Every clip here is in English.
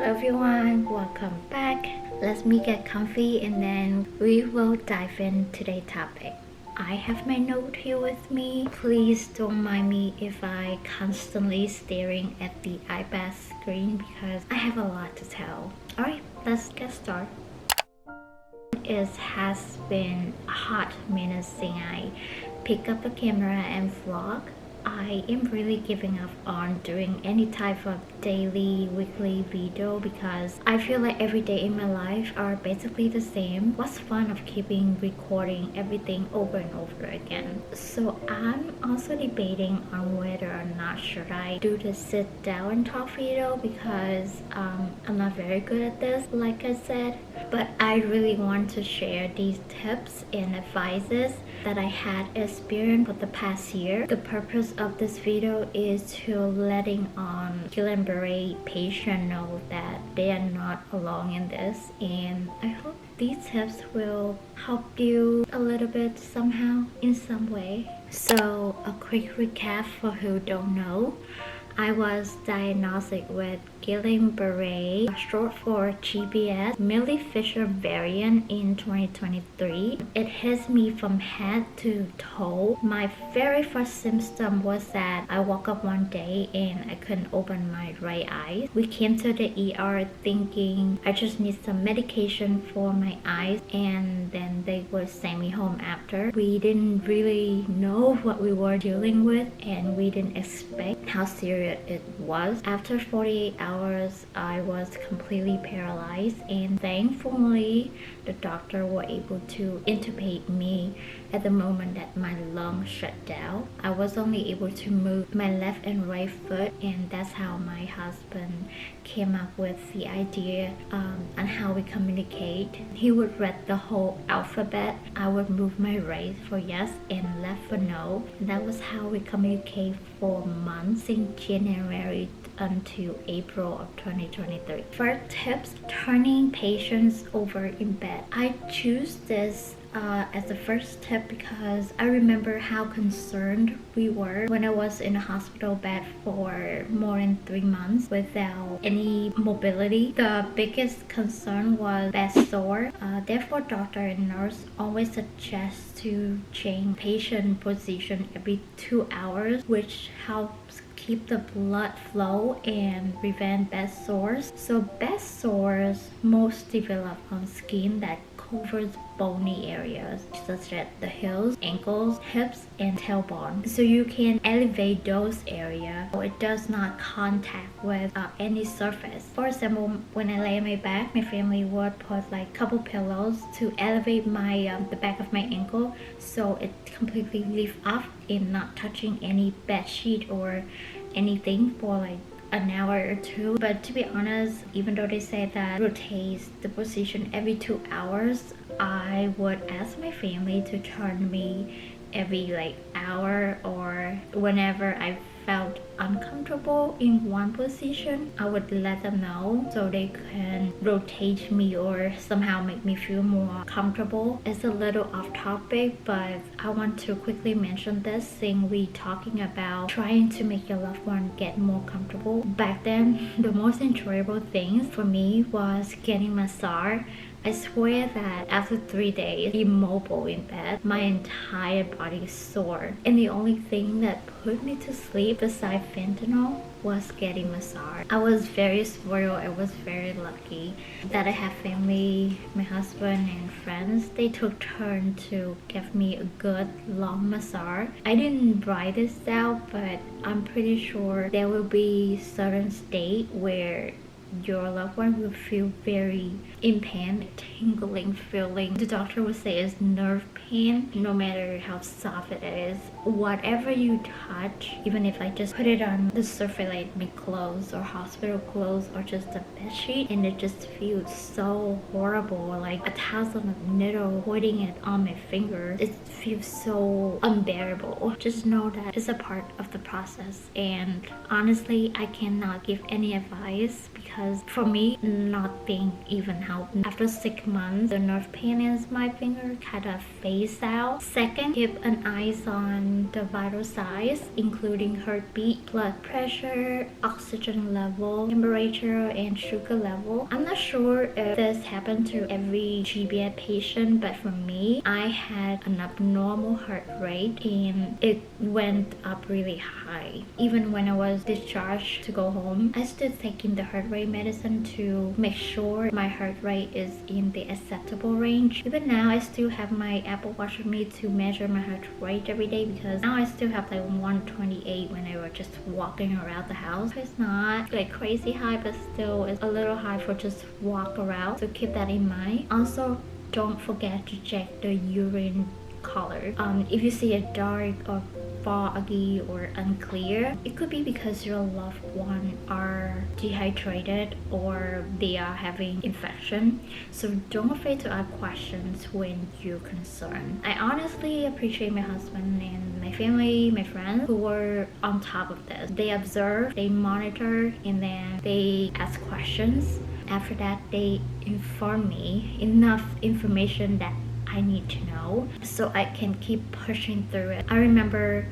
Hello everyone, welcome back. Let me get comfy and then we will dive in today's topic. I have my note here with me. Please don't mind me if I constantly staring at the iPad screen because I have a lot to tell. Alright, let's get started. It has been a hot minute since I pick up the camera and vlog. I am really giving up on doing any type of daily, weekly video because I feel like every day in my life are basically the same. What's fun of keeping recording everything over and over again? So I'm also debating on whether or not should I do the sit down and talk video because I'm not very good at this, like I said. But I really want to share these tips and advices that I had experienced for the past year. The purpose of this video is to letting Guillain-Barré patient know that they are not alone in this, and I hope these tips will help you a little bit somehow in some way. So a quick recap for who don't know. I was diagnosed with Guillain-Barré, short for GBS, Millie Fisher variant in 2023. It hits me from head to toe. My very first symptom was that I woke up one day and I couldn't open my right eye. We came to the ER thinking I just need some medication for my eyes and then they would send me home after. We didn't really know what we were dealing with and we didn't expect how serious it was. After 48 hours, I was completely paralyzed and thankfully the doctor were able to intubate me at the moment that my lungs shut down. I was only able to move my left and right foot, and that's how my husband came up with the idea on how we communicate. He would read the whole alphabet. I would move my right for yes and left for no. And that was how we communicate for months in January until April of 2023. First tips, turning patients over in bed. I choose this as the first tip because I remember how concerned we were when I was in a hospital bed for more than 3 months without any mobility. The biggest concern was bed sore. Therefore, doctor and nurse always suggest to change patient position every 2 hours, which helps keep the blood flow and prevent bed sores. So bed sores most develop on skin that covers bony areas such as the heels, ankles, hips, and tailbone. So you can elevate those areas so it does not contact with any surface. For example, when I lay on my back, my family would put like couple pillows to elevate my the back of my ankle so it completely lift up and not touching any bed sheet or anything for like an hour or two. But to be honest, even though they say that rotates the position every 2 hours, I would ask my family to turn me every like hour, or whenever I felt uncomfortable in one position, I would let them know so they can rotate me or somehow make me feel more comfortable. It's a little off topic, but I want to quickly mention this thing we talking about trying to make your loved one get more comfortable. Back then, the most enjoyable things for me was getting massage. I swear that after 3 days immobile in bed, my entire body is sore. And the only thing that put me to sleep besides fentanyl was getting massage. I was very spoiled. I was very lucky that I have family, my husband and friends. They took turn to give me a good long massage. I didn't write this out, but I'm pretty sure there will be certain state where your loved one will feel very in pain, tingling feeling. The doctor would say is nerve pain, no matter how soft it is. Whatever you touch, even if I just put it on the surface like my clothes or hospital clothes or just a bed sheet, and it just feels so horrible, like 1,000 needles pointing it on my fingers. It feels so unbearable. Just know that it's a part of the process, and honestly I cannot give any advice because because for me, nothing even helped. After 6 months, the nerve pain in my finger kind of phased out. Second, keep an eye on the vital signs, including heartbeat, blood pressure, oxygen level, temperature, and sugar level. I'm not sure if this happened to every GBS patient, but for me, I had an abnormal heart rate and it went up really high. Even when I was discharged to go home, I still taking the heart rate medicine to make sure my heart rate is in the acceptable range. Even now, I still have my Apple Watch with me to measure my heart rate every day, because now I still have like 128 when I was just walking around the house. It's not like crazy high, but still it's a little high for just walk around, so keep that in mind. Also, don't forget to check the urine color. If you see a dark or foggy or unclear, it could be because your loved one are dehydrated or they are having infection. So don't afraid to ask questions when you're concerned. I honestly appreciate my husband and my family, my friends who were on top of this. They observe, they monitor, and then they ask questions. After that, they inform me enough information that I need to know so I can keep pushing through it. I remember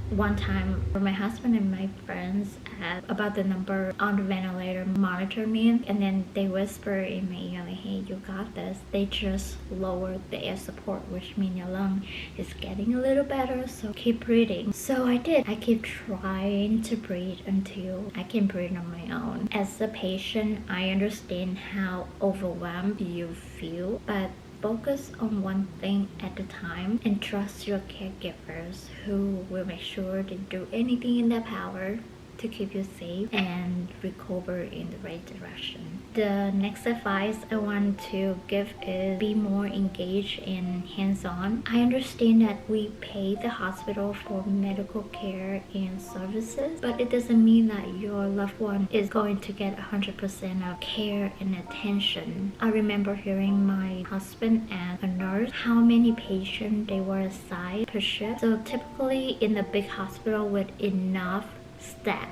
one time where my husband and my friends asked about the number on the ventilator, monitor me, and then they whisper in my ear like, hey, you got this. They just lowered the air support, which means your lung is getting a little better, so keep breathing. So I did. I keep trying to breathe until I can breathe on my own. As a patient, I understand how overwhelmed you feel, but focus on one thing at a time and trust your caregivers, who will make sure to do anything in their power to keep you safe and recover in the right direction. The next advice I want to give is be more engaged and hands-on. I understand that we pay the hospital for medical care and services, but it doesn't mean that your loved one is going to get 100% of care and attention. I remember hearing my husband ask a nurse how many patients they were assigned per shift. So typically in a big hospital with enough staff,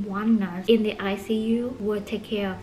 one nurse in the ICU would take care of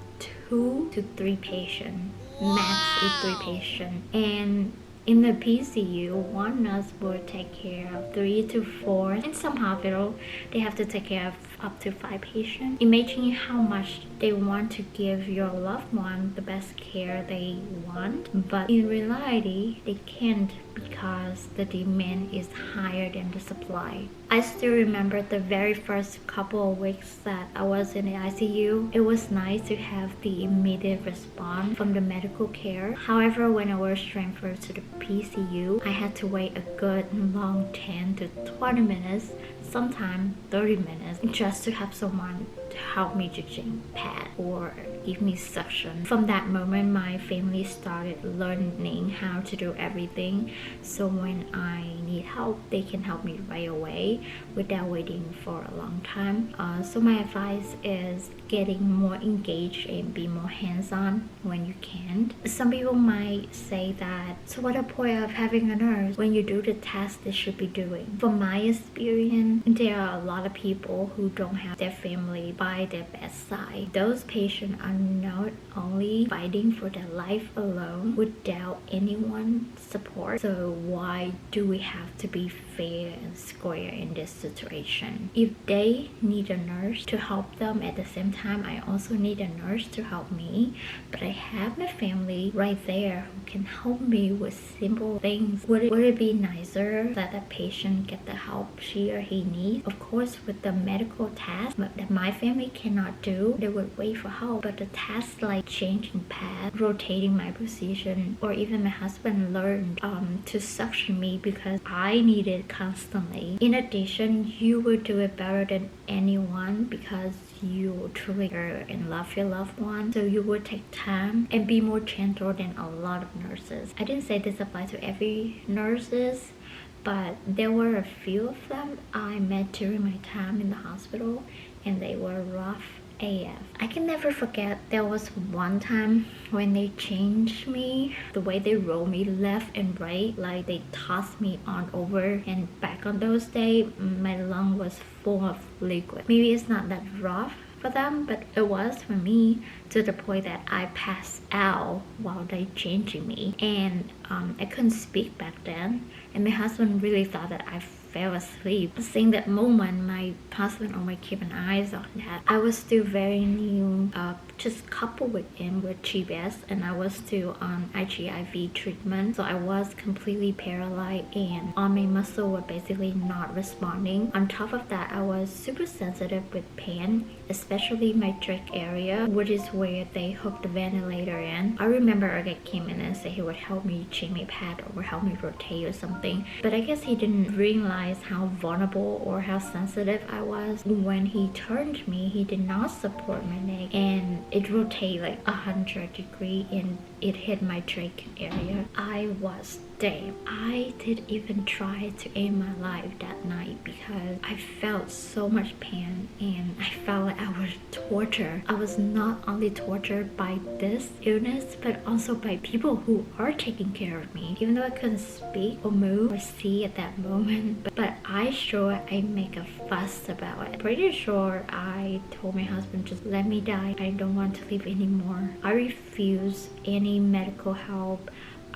2 to 3 patients. Max is 3 patients. And in the PCU, one nurse would take care of 3 to 4. In some hospitals, they have to take care of up to 5 patients. Imagine how much they want to give your loved one the best care they want, but in reality, they can't because the demand is higher than the supply. I still remember the very first couple of weeks that I was in the ICU. It was nice to have the immediate response from the medical care. However, when I was transferred to the PCU, I had to wait a good long 10 to 20 minutes, sometimes 30 minutes, just to have someone to help me to change pad or give me suction. From that moment, my family started learning how to do everything, so when I need help, they can help me right away without waiting for a long time. So my advice is getting more engaged and be more hands-on when you can. Some people might say that, so what the point of having a nurse when you do the task they should be doing? From my experience, there are a lot of people who don't have their family by their bedside. Those patients are not only fighting for their life alone without anyone's support. So why do we have to be fair and square in this situation? If they need a nurse to help them, at the same time I also need a nurse to help me, but I have my family right there who can help me with simple things. Would it be nicer that the patient get the help she or he needs? Of course, with the medical task that my family cannot do, they would wait for help, but the tasks like changing pad, rotating my position, or even my husband learned to suction me because I need it constantly. In addition, you will do it better than anyone because you truly care and love your loved one, so you will take time and be more gentle than a lot of nurses. I didn't say this applies to every nurses, but there were a few of them I met during my time in the hospital, and they were rough AF. I can never forget, there was one time when they changed me, the way they roll me left and right, like they tossed me on over and back. On those days, my lung was full of liquid. Maybe it's not that rough for them, but it was for me, to the point that I passed out while they changing me. And I couldn't speak back then, and my husband really thought that I fell asleep. Seeing that moment, my husband always keep an eye on that. I was still very new, just coupled with GBS, and I was still on IGIV treatment, so I was completely paralyzed and all my muscle were basically not responding. On top of that, I was super sensitive with pain, especially my trach area, which is where they hooked the ventilator in. I remember a guy came in and said he would help me change my pad or help me rotate or something, but I guess he didn't realize how vulnerable or how sensitive I was. When he turned me, he did not support my neck, and it rotated like 100 degrees and it hit my trach area. I was dead. I did even try to end my life that night because I felt so much pain and I felt like I was tortured. I was not only tortured by this illness, but also by people who are taking care of me. Even though I couldn't speak or move or see at that moment, but I sure I make a fuss about it. Pretty sure I told my husband, just let me die. I don't want to live anymore. I refuse any medical help.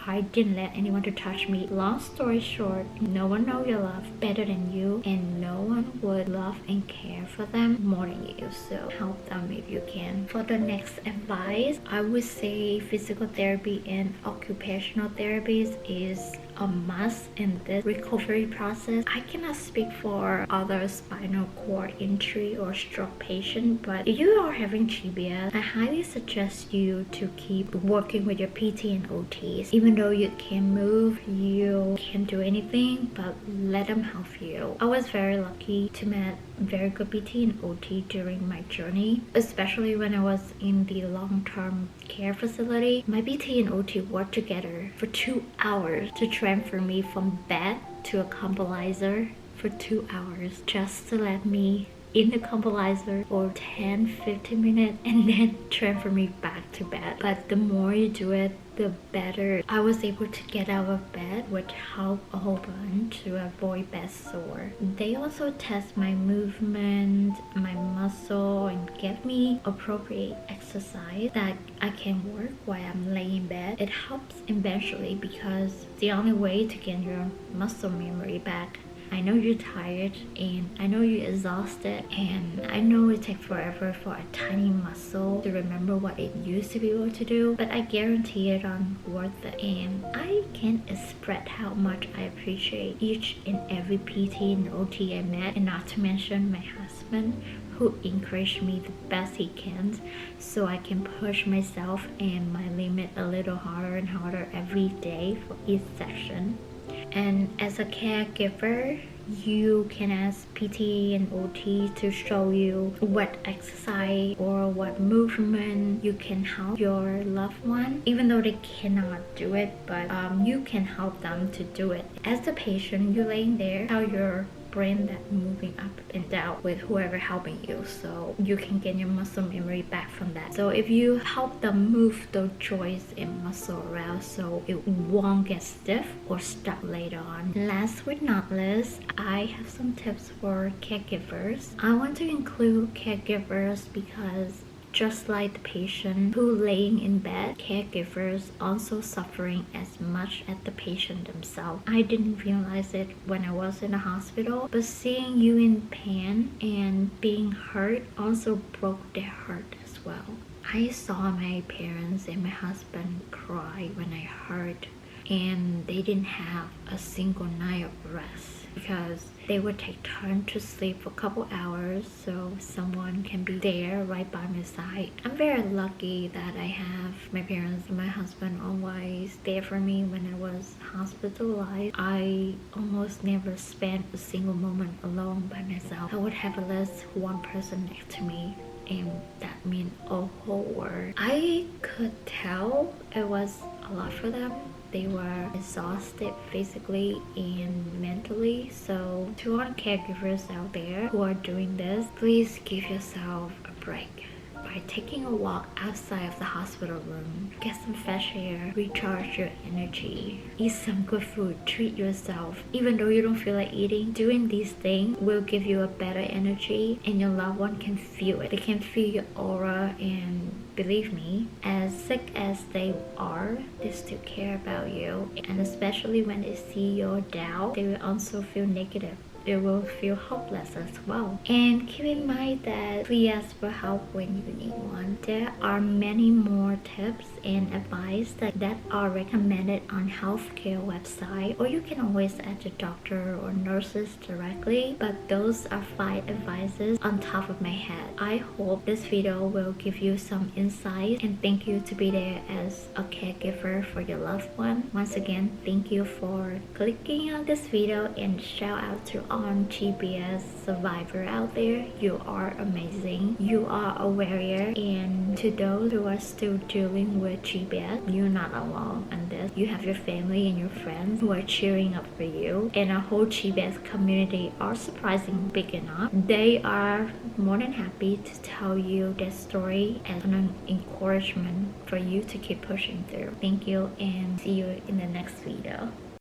I didn't let anyone to touch me. Long story short, no one knows your love better than you, and no one would love and care for them more than you. So help them if you can. For the next advice, I would say physical therapy and occupational therapies is a must in this recovery process. I cannot speak for other spinal cord injury or stroke patient, but if you are having GBS, I highly suggest you to keep working with your PT and OTs. Even though you can't move, you can't do anything, but let them help you. I was very lucky to meet very good PT and OT during my journey, especially when I was in the long-term care facility. My PT and OT worked together for 2 hours to transfer me from bed to a compiler for 2 hours, just to let me in the compiler for 10-15 minutes and then transfer me back to bed. But the more you do it, the better. I was able to get out of bed, which helped a whole bunch to avoid bed sore. They also test my movement, my muscle, and give me appropriate exercise that I can work while I'm laying in bed. It helps eventually because the only way to get your muscle memory back. I know you're tired and I know you're exhausted, and I know it takes forever for a tiny muscle to remember what it used to be able to do, but I guarantee it's worth it. And I can't express how much I appreciate each and every PT and OT I met, and not to mention my husband, who encouraged me the best he can so I can push myself and my limit a little harder and harder every day for each session. And as a caregiver, you can ask PT and OT to show you what exercise or what movement you can help your loved one, even though they cannot do it, but you can help them to do it. As the patient, you're laying there, how your brain that moving up and down with whoever helping you, so you can get your muscle memory back from that. So if you help them move those joints and muscle around so it won't get stiff or stuck later on. Last but not least, I have some tips for caregivers. I want to include caregivers because just like the patient who laying in bed, caregivers also suffering as much as the patient themselves. I didn't realize it when I was in the hospital, but seeing you in pain and being hurt also broke their heart as well. I saw my parents and my husband cry when I heard, and they didn't have a single night of rest because they would take turns to sleep for a couple hours so someone can be there right by my side. I'm very lucky that I have my parents and my husband always there for me when I was hospitalized. I almost never spent a single moment alone by myself. I would have at least one person next to me, and that meant a whole world. I could tell it was a lot for them. They were exhausted physically and mentally. So to all caregivers out there who are doing this, please give yourself a break. by taking a walk outside of the hospital room. Get some fresh air, recharge your energy, eat some good food, treat yourself. Even though you don't feel like eating, doing these things will give you a better energy, and your loved one can feel it. They can feel your aura, and believe me, as sick as they are, they still care about you. And especially when they see you're down, they will also feel negative. They will feel hopeless as well. And keep in mind that please ask for help when you need one. There are many more tips and advice that are recommended on healthcare website, or you can always ask your doctor or nurses directly, but those are 5 advices on top of my head. I hope this video will give you some insight, and thank you to be there as a caregiver for your loved one. Once again, thank you for clicking on this video, and shout out to on GBS survivor out there. You are amazing. You are a warrior, and to those who are still dealing with GBS, you're not alone in this. You have your family and your friends who are cheering up for you, and our whole GBS community are surprisingly big enough. They are more than happy to tell you their story as an encouragement for you to keep pushing through. Thank you, and see you in the next video.